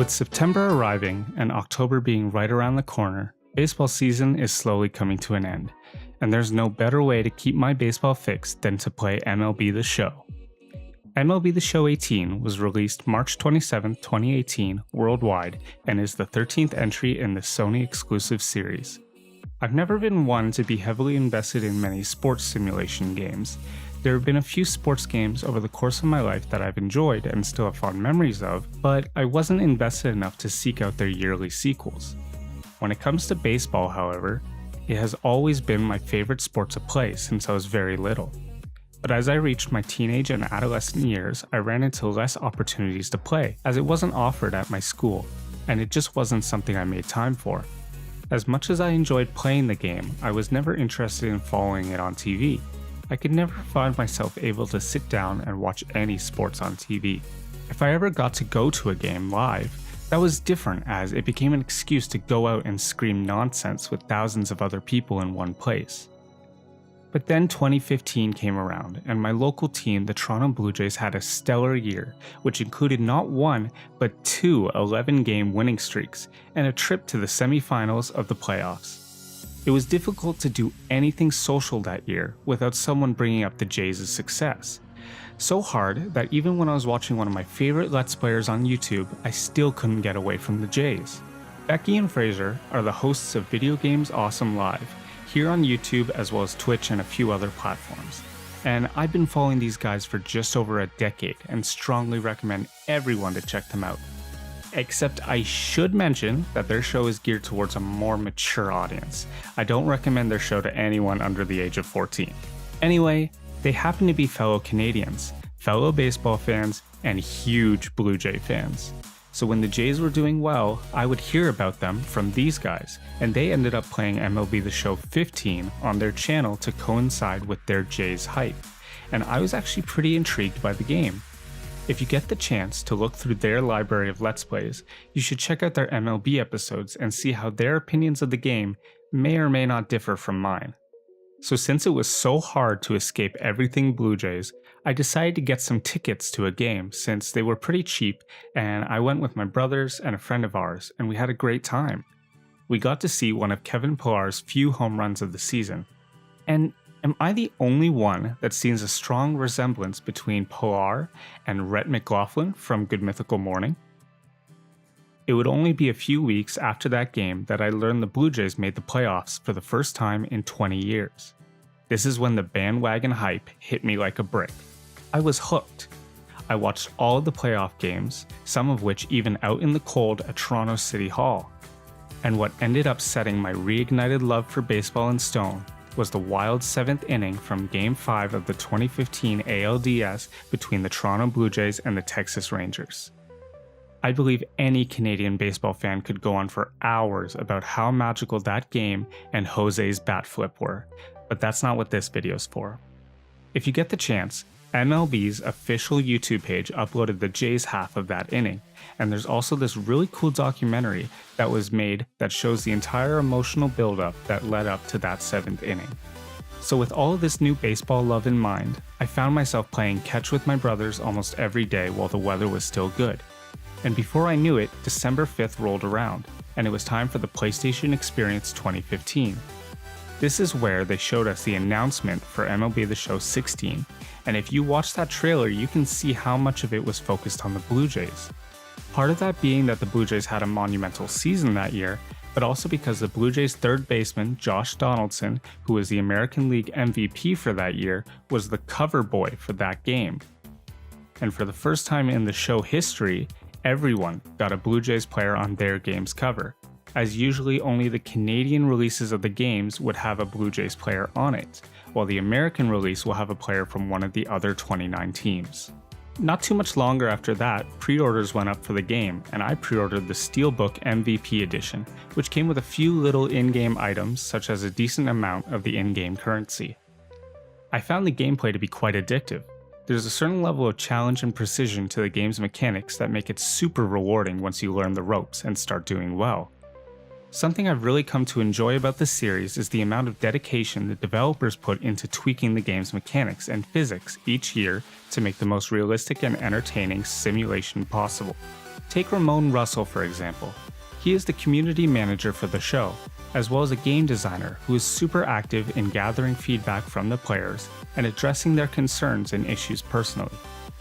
With September arriving and October being right around the corner, baseball season is slowly coming to an end, and there's no better way to keep my baseball fix than to play MLB The Show. MLB The Show 18 was released March 27, 2018 worldwide and is the 13th entry in the Sony exclusive series. I've never been one to be heavily invested in many sports simulation games. There have been a few sports games over the course of my life that I've enjoyed and still have fond memories of, but I wasn't invested enough to seek out their yearly sequels. When it comes to baseball, however, it has always been my favorite sport to play since I was very little. But as I reached my teenage and adolescent years, I ran into less opportunities to play, as it wasn't offered at my school, and it just wasn't something I made time for. As much as I enjoyed playing the game, I was never interested in following it on TV. I could never find myself able to sit down and watch any sports on TV. If I ever got to go to a game live, that was different, as it became an excuse to go out and scream nonsense with thousands of other people in one place. But then 2015 came around, and my local team, the Toronto Blue Jays, had a stellar year, which included not one, but two 11-game winning streaks, and a trip to the semifinals of the playoffs. It was difficult to do anything social that year without someone bringing up the Jays' success. So hard that even when I was watching one of my favorite Let's Players on YouTube, I still couldn't get away from the Jays. Becky and Fraser are the hosts of Video Games Awesome Live, here on YouTube as well as Twitch and a few other platforms. And I've been following these guys for just over a decade and strongly recommend everyone to check them out. Except I should mention that their show is geared towards a more mature audience. I don't recommend their show to anyone under the age of 14. Anyway, they happen to be fellow Canadians, fellow baseball fans, and huge Blue Jay fans. So when the Jays were doing well, I would hear about them from these guys, and they ended up playing MLB The Show 15 on their channel to coincide with their Jays hype, and I was actually pretty intrigued by the game. If you get the chance to look through their library of Let's Plays, you should check out their MLB episodes and see how their opinions of the game may or may not differ from mine. So since it was so hard to escape everything Blue Jays, I decided to get some tickets to a game since they were pretty cheap, and I went with my brothers and a friend of ours, and we had a great time. We got to see one of Kevin Pillar's few home runs of the season. And am I the only one that sees a strong resemblance between Pillar and Rhett McLaughlin from Good Mythical Morning? It would only be a few weeks after that game that I learned the Blue Jays made the playoffs for the first time in 20 years. This is when the bandwagon hype hit me like a brick. I was hooked. I watched all of the playoff games, some of which even out in the cold at Toronto City Hall. And what ended up setting my reignited love for baseball in stone was the wild 7th inning from Game 5 of the 2015 ALDS between the Toronto Blue Jays and the Texas Rangers. I believe any Canadian baseball fan could go on for hours about how magical that game and Jose's bat flip were, but that's not what this video's for. If you get the chance, MLB's official YouTube page uploaded the Jays half of that inning, and there's also this really cool documentary that was made that shows the entire emotional buildup that led up to that 7th inning. So with all of this new baseball love in mind, I found myself playing catch with my brothers almost every day while the weather was still good. And before I knew it, December 5th rolled around, and it was time for the PlayStation Experience 2015. This is where they showed us the announcement for MLB The Show 16, and if you watch that trailer, you can see how much of it was focused on the Blue Jays. Part of that being that the Blue Jays had a monumental season that year, but also because the Blue Jays' third baseman, Josh Donaldson, who was the American League MVP for that year, was the cover boy for that game. And for the first time in the show history, everyone got a Blue Jays player on their game's cover, as usually only the Canadian releases of the games would have a Blue Jays player on it, while the American release will have a player from one of the other 29 teams. Not too much longer after that, pre-orders went up for the game, and I pre-ordered the Steelbook MVP edition, which came with a few little in-game items such as a decent amount of the in-game currency. I found the gameplay to be quite addictive. There's a certain level of challenge and precision to the game's mechanics that make it super rewarding once you learn the ropes and start doing well. Something I've really come to enjoy about this series is the amount of dedication the developers put into tweaking the game's mechanics and physics each year to make the most realistic and entertaining simulation possible. Take Ramon Russell for example. He is the community manager for the show, as well as a game designer who is super active in gathering feedback from the players and addressing their concerns and issues personally.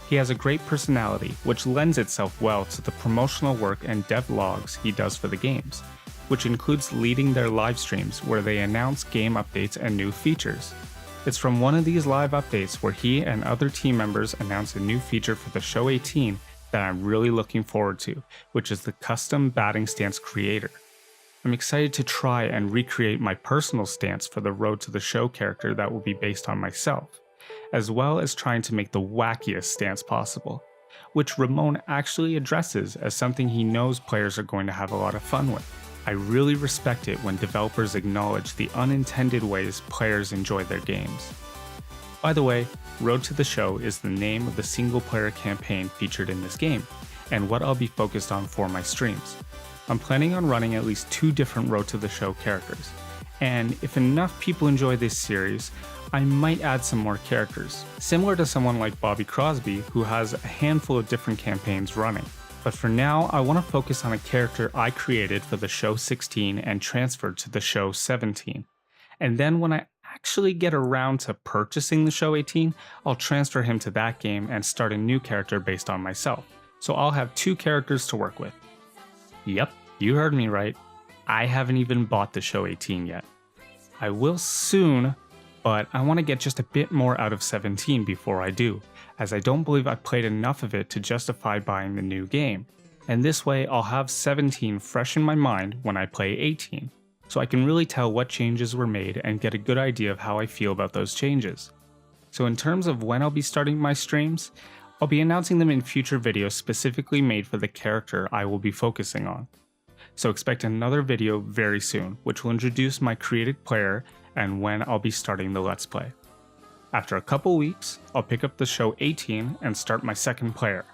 He has a great personality, which lends itself well to the promotional work and dev logs he does for the games, which includes leading their live streams where they announce game updates and new features. It's from one of these live updates where he and other team members announce a new feature for the Show 18 that I'm really looking forward to, which is the custom batting stance creator. I'm excited to try and recreate my personal stance for the Road to the Show character that will be based on myself, as well as trying to make the wackiest stance possible, which Ramon actually addresses as something he knows players are going to have a lot of fun with. I really respect it when developers acknowledge the unintended ways players enjoy their games. By the way, Road to the Show is the name of the single-player campaign featured in this game, and what I'll be focused on for my streams. I'm planning on running at least 2 different Road to the Show characters, and if enough people enjoy this series, I might add some more characters, similar to someone like Bobby Crosby who has a handful of different campaigns running. But for now, I want to focus on a character I created for the Show 16 and transferred to the Show 17. And then when I actually get around to purchasing the Show 18, I'll transfer him to that game and start a new character based on myself. So I'll have 2 characters to work with. Yep, you heard me right. I haven't even bought the Show 18 yet. I will soon, but I want to get just a bit more out of 17 before I do, as I don't believe I've played enough of it to justify buying the new game. And this way I'll have 17 fresh in my mind when I play 18, so I can really tell what changes were made and get a good idea of how I feel about those changes. So in terms of when I'll be starting my streams, I'll be announcing them in future videos specifically made for the character I will be focusing on. So expect another video very soon, which will introduce my created player and when I'll be starting the Let's Play. After a couple weeks, I'll pick up the Show 18 and start my second player.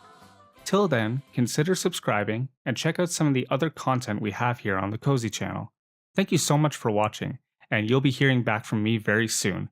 Till then, consider subscribing and check out some of the other content we have here on the KOZY channel. Thank you so much for watching, and you'll be hearing back from me very soon.